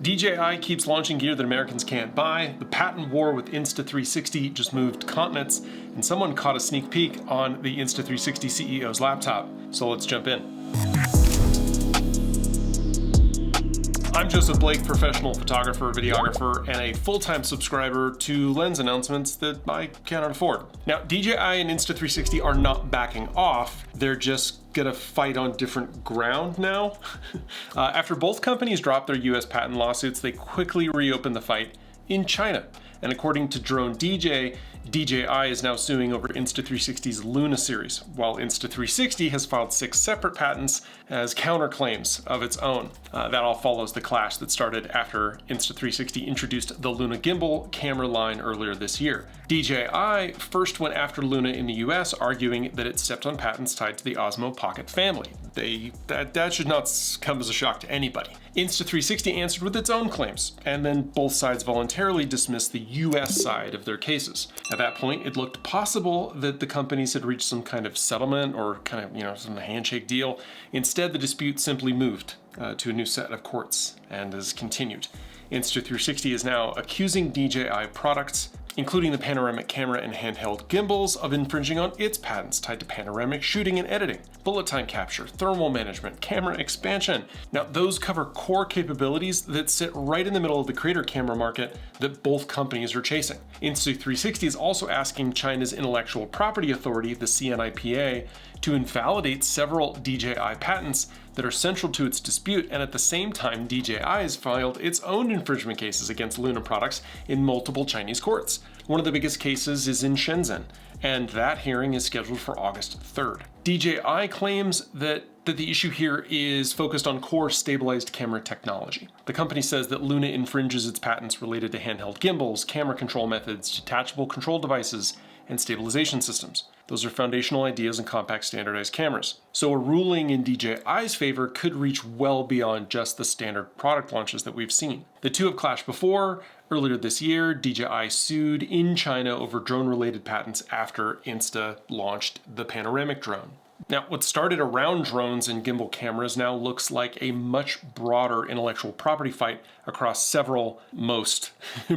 DJI keeps launching gear that Americans can't buy, the patent war with Insta360 just moved continents, and someone caught a sneak peek on the Insta360 CEO's laptop. So let's jump in. I'm Joseph Blake, professional photographer, videographer, and a full-time subscriber to lens announcements that I cannot afford. Now, DJI and Insta360 are not backing off, they're just gonna fight on different ground now. After both companies dropped their US patent lawsuits, they quickly reopened the fight in China. And according to Drone DJ, DJI is now suing over Insta360's Luna series, while Insta360 has filed 6 separate patents as counterclaims of its own. That all follows the clash that started after Insta360 introduced the Luna gimbal camera line earlier this year. DJI first went after Luna in the US, arguing that it stepped on patents tied to the Osmo Pocket family. That should not come as a shock to anybody. Insta360 answered with its own claims, and then both sides voluntarily dismissed the US side of their cases. At that point, it looked possible that the companies had reached some kind of settlement or some handshake deal. Instead, the dispute simply moved to a new set of courts and has continued. Insta360 is now accusing DJI products, including the panoramic camera and handheld gimbals, of infringing on its patents tied to panoramic shooting and editing, bullet time capture, thermal management, camera expansion. Now, those cover core capabilities that sit right in the middle of the creator camera market that both companies are chasing. Insta360 is also asking China's intellectual property authority, the CNIPA, to invalidate several DJI patents that are central to its dispute, and at the same time, DJI has filed its own infringement cases against Luna products in multiple Chinese courts. One of the biggest cases is in Shenzhen, and that hearing is scheduled for August 3rd. DJI claims that the issue here is focused on core stabilized camera technology. The company says that Luna infringes its patents related to handheld gimbals, camera control methods, detachable control devices, and stabilization systems. Those are foundational ideas in compact standardized cameras. So a ruling in DJI's favor could reach well beyond just the standard product launches that we've seen. The two have clashed before. Earlier this year, DJI sued in China over drone-related patents after Insta launched the panoramic drone. Now, what started around drones and gimbal cameras now looks like a much broader intellectual property fight across most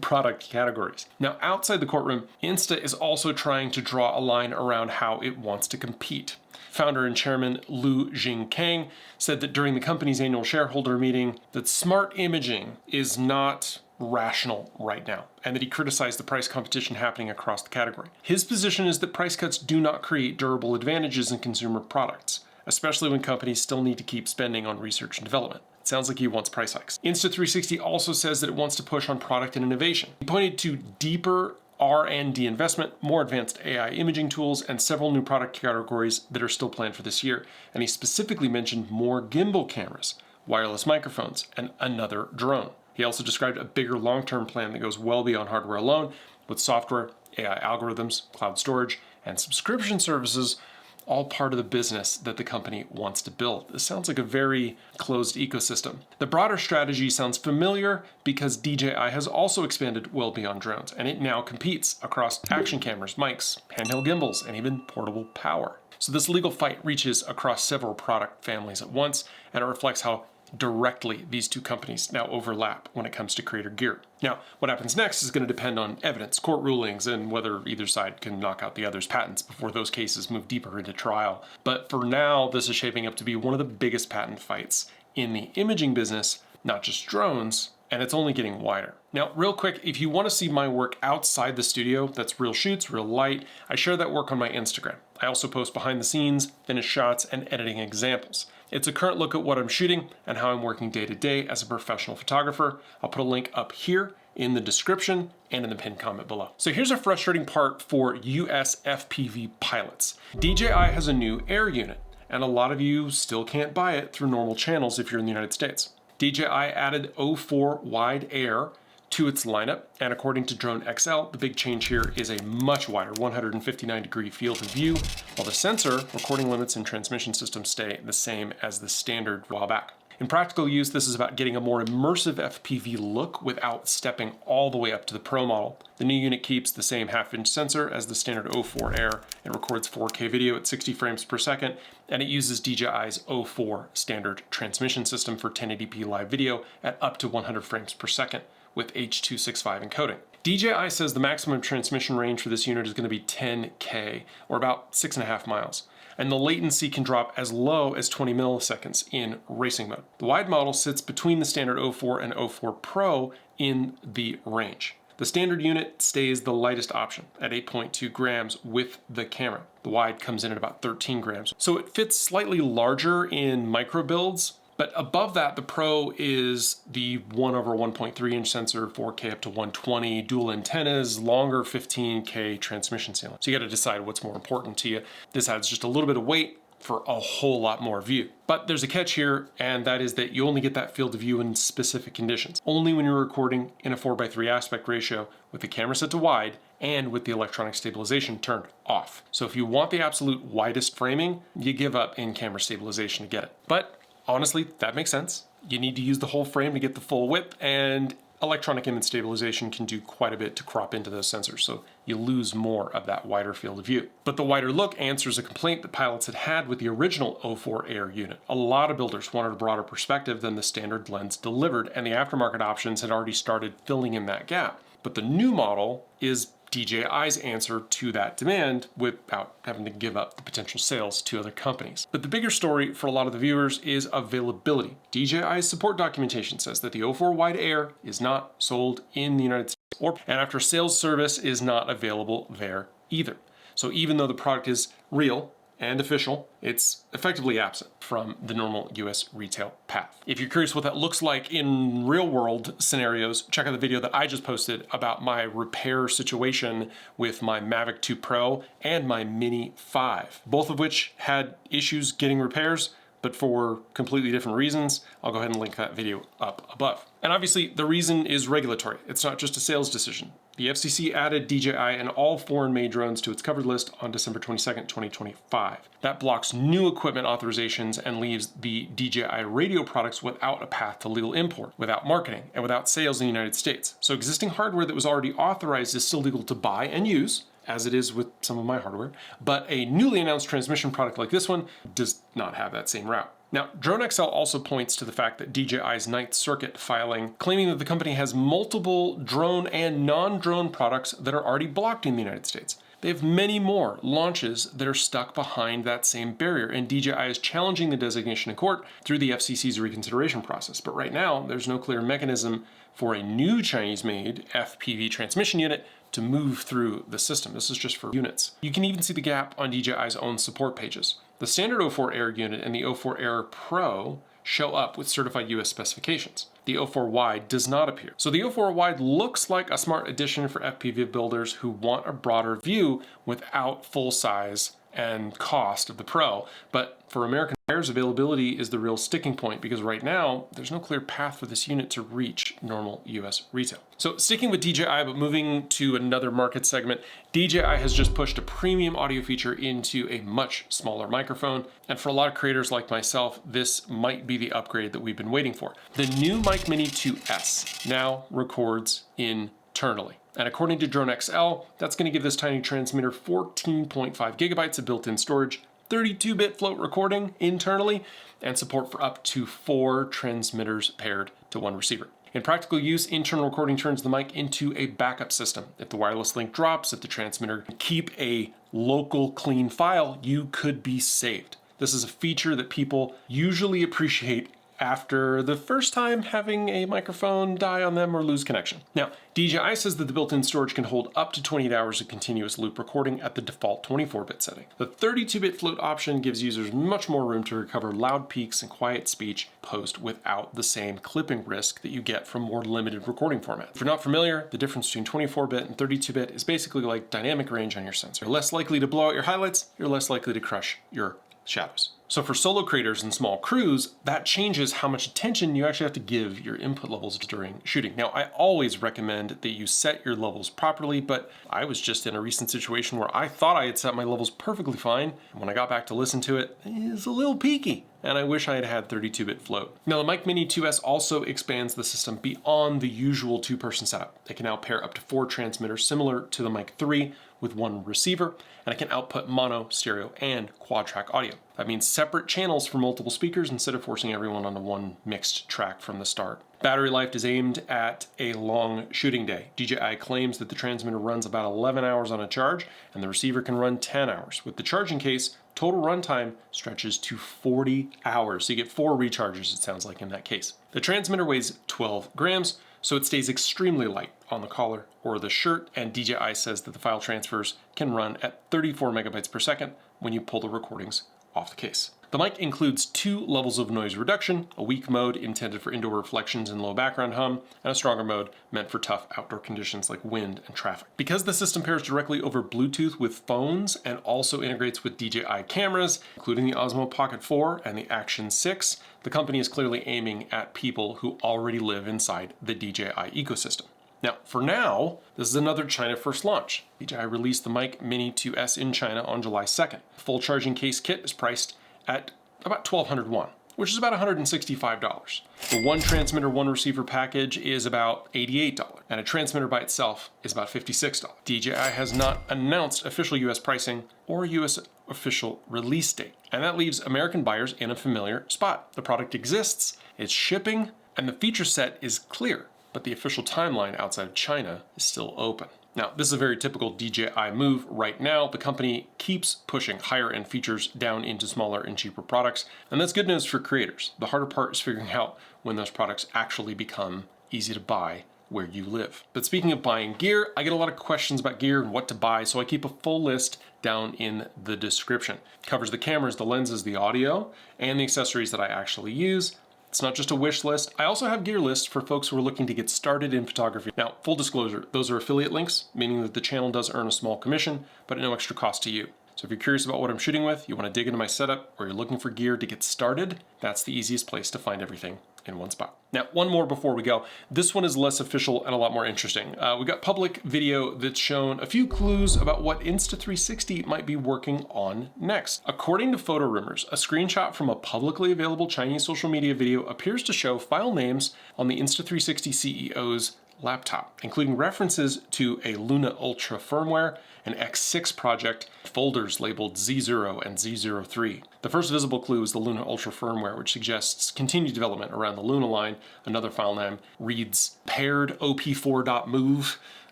product categories. Now, outside the courtroom, Insta is also trying to draw a line around how it wants to compete. Founder and chairman Lu Jingkang said that during the company's annual shareholder meeting that smart imaging is not rational right now, and that he criticized the price competition happening across the category. His position is that price cuts do not create durable advantages in consumer products, especially when companies still need to keep spending on research and development. It sounds like he wants price hikes. Insta360 also says that it wants to push on product and innovation. He pointed to deeper R&D investment, more advanced AI imaging tools, and several new product categories that are still planned for this year. And he specifically mentioned more gimbal cameras, wireless microphones, and another drone. He also described a bigger long-term plan that goes well beyond hardware alone, with software, AI algorithms, cloud storage, and subscription services, all part of the business that the company wants to build. This sounds like a very closed ecosystem. The broader strategy sounds familiar because DJI has also expanded well beyond drones, and it now competes across action cameras, mics, handheld gimbals, and even portable power. So this legal fight reaches across several product families at once, and it reflects how directly these two companies now overlap when it comes to creator gear. Now, what happens next is going to depend on evidence, court rulings, and whether either side can knock out the other's patents before those cases move deeper into trial. But for now, this is shaping up to be one of the biggest patent fights in the imaging business, not just drones, and it's only getting wider. Now, real quick, if you want to see my work outside the studio, that's real shoots, real light, I share that work on my Instagram. I also post behind the scenes, finished shots, and editing examples. It's a current look at what I'm shooting and how I'm working day to day as a professional photographer. I'll put a link up here in the description and in the pinned comment below. So here's a frustrating part for US FPV pilots. DJI has a new air unit, and a lot of you still can't buy it through normal channels if you're in the United States. DJI added 04 wide air to its lineup, and according to Drone XL, the big change here is a much wider 159-degree field of view, while the sensor, recording limits, and transmission systems stay the same as the standard while back. In practical use, this is about getting a more immersive FPV look without stepping all the way up to the Pro model. The new unit keeps the same half-inch sensor as the standard 04 Air. It records 4K video at 60 frames per second, and it uses DJI's 04 standard transmission system for 1080p live video at up to 100 frames per second with H.265 encoding. DJI says the maximum transmission range for this unit is going to be 10K, or about 6.5 miles. And the latency can drop as low as 20 milliseconds in racing mode. The wide model sits between the standard 04 and 04 Pro in the range. The standard unit stays the lightest option at 8.2 grams with the camera. The wide comes in at about 13 grams. So it fits slightly larger in micro builds, but above that, the Pro is the 1/1.3 inch sensor, 4K up to 120, dual antennas, longer 15K transmission ceiling. So you gotta decide what's more important to you. This adds just a little bit of weight for a whole lot more view. But there's a catch here, and that is that you only get that field of view in specific conditions. Only when you're recording in a 4:3 aspect ratio with the camera set to wide and with the electronic stabilization turned off. So if you want the absolute widest framing, you give up in-camera stabilization to get it. But honestly, that makes sense. You need to use the whole frame to get the full width, and electronic image stabilization can do quite a bit to crop into those sensors, so you lose more of that wider field of view. But the wider look answers a complaint that pilots had with the original 04 Air unit. A lot of builders wanted a broader perspective than the standard lens delivered, and the aftermarket options had already started filling in that gap. But the new model is DJI's answer to that demand without having to give up the potential sales to other companies. But the bigger story for a lot of the viewers is availability. DJI's support documentation says that the 04 Wide Air is not sold in the United States, and after sales service is not available there either. So even though the product is real and official, it's effectively absent from the normal US retail path. If you're curious what that looks like in real world scenarios, check out the video that I just posted about my repair situation with my Mavic 2 Pro and my Mini 5, both of which had issues getting repairs, but for completely different reasons. I'll go ahead and link that video up above. And obviously the reason is regulatory. It's not just a sales decision. The FCC added DJI and all foreign-made drones to its covered list on December 22nd, 2025. That blocks new equipment authorizations and leaves the DJI radio products without a path to legal import, without marketing, and without sales in the United States. So existing hardware that was already authorized is still legal to buy and use, as it is with some of my hardware, but a newly announced transmission product like this one does not have that same route. Now, DroneXL also points to the fact that DJI's Ninth Circuit filing, claiming that the company has multiple drone and non-drone products that are already blocked in the United States. They have many more launches that are stuck behind that same barrier, and DJI is challenging the designation in court through the FCC's reconsideration process. But right now, there's no clear mechanism for a new Chinese-made FPV transmission unit to move through the system. This is just for units. You can even see the gap on DJI's own support pages. The standard 04 Air unit and the 04 Air Pro show up with certified US specifications. The 04 Wide does not appear. So the 04 Wide looks like a smart addition for FPV builders who want a broader view without full size and cost of the Pro. But for American buyers, availability is the real sticking point, because right now there's no clear path for this unit to reach normal US retail. So sticking with DJI, but moving to another market segment, DJI has just pushed a premium audio feature into a much smaller microphone. And for a lot of creators like myself, this might be the upgrade that we've been waiting for. The new Mic Mini 2S now records internally. And according to DroneXL, that's going to give this tiny transmitter 14.5 gigabytes of built-in storage, 32-bit float recording internally, and support for up to 4 transmitters paired to 1 receiver. In practical use, internal recording turns the mic into a backup system. If the wireless link drops, if the transmitter can keep a local clean file, you could be saved. This is a feature that people usually appreciate after the first time having a microphone die on them or lose connection. Now, DJI says that the built-in storage can hold up to 28 hours of continuous loop recording at the default 24-bit setting. The 32-bit float option gives users much more room to recover loud peaks and quiet speech posed without the same clipping risk that you get from more limited recording formats. If you're not familiar, the difference between 24-bit and 32-bit is basically like dynamic range on your sensor. You're less likely to blow out your highlights, you're less likely to crush your shadows. So for solo creators and small crews, that changes how much attention you actually have to give your input levels during shooting. Now, I always recommend that you set your levels properly, but I was just in a recent situation where I thought I had set my levels perfectly fine, and when I got back to listen to it, it's a little peaky. and I wish I had had 32-bit float. Now the Mic Mini 2S also expands the system beyond the usual two-person setup. It can now pair up to 4 transmitters similar to the Mic 3 with 1 receiver, and it can output mono, stereo, and quad track audio. That means separate channels for multiple speakers instead of forcing everyone onto one mixed track from the start. Battery life is aimed at a long shooting day. DJI claims that the transmitter runs about 11 hours on a charge, and the receiver can run 10 hours. With the charging case, total runtime stretches to 40 hours. So you get 4 recharges, it sounds like, in that case. The transmitter weighs 12 grams, so it stays extremely light on the collar or the shirt, and DJI says that the file transfers can run at 34 megabytes per second when you pull the recordings off the case. The mic includes 2 levels of noise reduction, a weak mode intended for indoor reflections and low background hum, and a stronger mode meant for tough outdoor conditions like wind and traffic. Because the system pairs directly over Bluetooth with phones and also integrates with DJI cameras, including the Osmo Pocket 4 and the Action 6, the company is clearly aiming at people who already live inside the DJI ecosystem. Now, for now, this is another China first launch. DJI released the Mic Mini 2S in China on July 2nd. The full charging case kit is priced at about 1,200 won, which is about $165. The 1 transmitter, 1 receiver package is about $88, and a transmitter by itself is about $56. DJI has not announced official US pricing or US official release date, and that leaves American buyers in a familiar spot. The product exists, it's shipping, and the feature set is clear, but the official timeline outside of China is still open. Now, this is a very typical DJI move right now. The company keeps pushing higher end features down into smaller and cheaper products, and that's good news for creators. The harder part is figuring out when those products actually become easy to buy where you live. But speaking of buying gear, I get a lot of questions about gear and what to buy, so I keep a full list down in the description. It covers the cameras, the lenses, the audio, and the accessories that I actually use. It's not just a wish list. I also have gear lists for folks who are looking to get started in photography. Now, full disclosure, those are affiliate links, meaning that the channel does earn a small commission, but at no extra cost to you. So if you're curious about what I'm shooting with, you want to dig into my setup, or you're looking for gear to get started, that's the easiest place to find everything in one spot. Now, one more before we go. This one is less official and a lot more interesting. We got public video that's shown a few clues about what Insta360 might be working on next. According to Photo Rumors, a screenshot from a publicly available Chinese social media video appears to show file names on the Insta360 CEO's laptop, including references to a Luna Ultra firmware, an X6 project, folders labeled Z0 and Z03. The first visible clue is the Luna Ultra firmware, which suggests continued development around the Luna line. Another file name reads paired op4.move,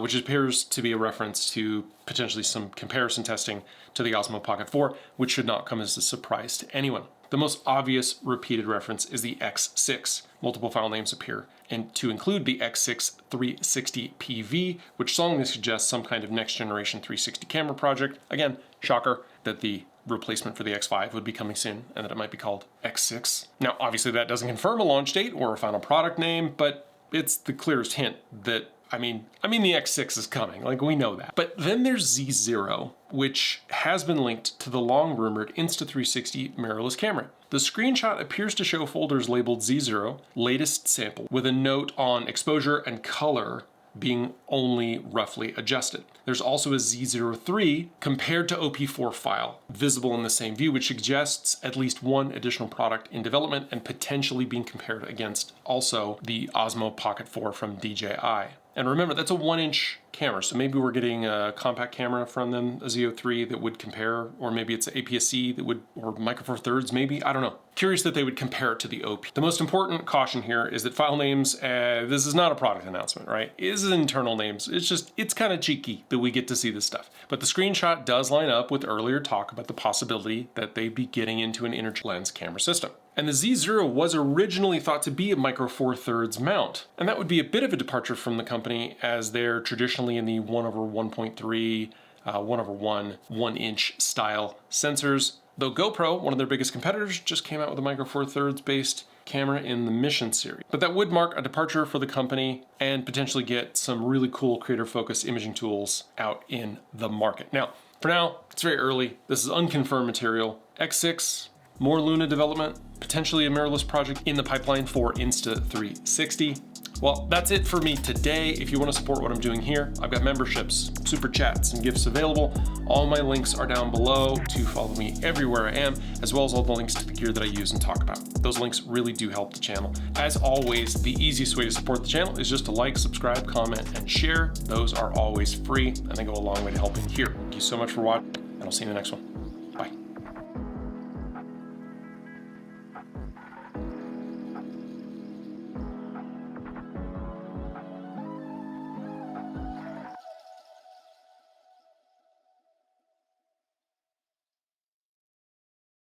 which appears to be a reference to potentially some comparison testing to the Osmo Pocket 4, which should not come as a surprise to anyone. The most obvious repeated reference is the X6. Multiple file names appear and to include the X6 360 PV, which strongly suggests some kind of next generation 360 camera project. Again, shocker that the replacement for the X5 would be coming soon and that it might be called X6. Now, obviously that doesn't confirm a launch date or a final product name, but it's the clearest hint that I mean the X6 is coming, like we know that. But then there's Z0, which has been linked to the long-rumored Insta360 mirrorless camera. The screenshot appears to show folders labeled Z0, latest sample, with a note on exposure and color being only roughly adjusted. There's also a Z03 compared to OP4 file visible in the same view, which suggests at least one additional product in development and potentially being compared against also the Osmo Pocket 4 from DJI. And remember, that's a 1-inch camera, so maybe we're getting a compact camera from them, a Z03 that would compare, or maybe it's an APS-C that would, or Micro Four Thirds maybe, I don't know. Curious that they would compare it to the OP. The most important caution here is that file names, this is not a product announcement, right? This is internal names. It's kind of cheeky that we get to see this stuff. But the screenshot does line up with earlier talk about the possibility that they'd be getting into an inner lens camera system. And the Z0 was originally thought to be a Micro Four Thirds mount. And that would be a bit of a departure from the company, as they're traditionally in the 1/1.3, 1/1, 1-inch style sensors. Though GoPro, one of their biggest competitors, just came out with a Micro Four Thirds based camera in the Mission series. But that would mark a departure for the company and potentially get some really cool creator-focused imaging tools out in the market. Now, for now, it's very early. This is unconfirmed material. X6, more Luna development, potentially a mirrorless project in the pipeline for Insta360. Well, that's it for me today. If you want to support what I'm doing here, I've got memberships, super chats, and gifts available. All my links are down below to follow me everywhere I am, as well as all the links to the gear that I use and talk about. Those links really do help the channel. As always, the easiest way to support the channel is just to like, subscribe, comment, and share. Those are always free, and they go a long way to helping here. Thank you so much for watching, and I'll see you in the next one.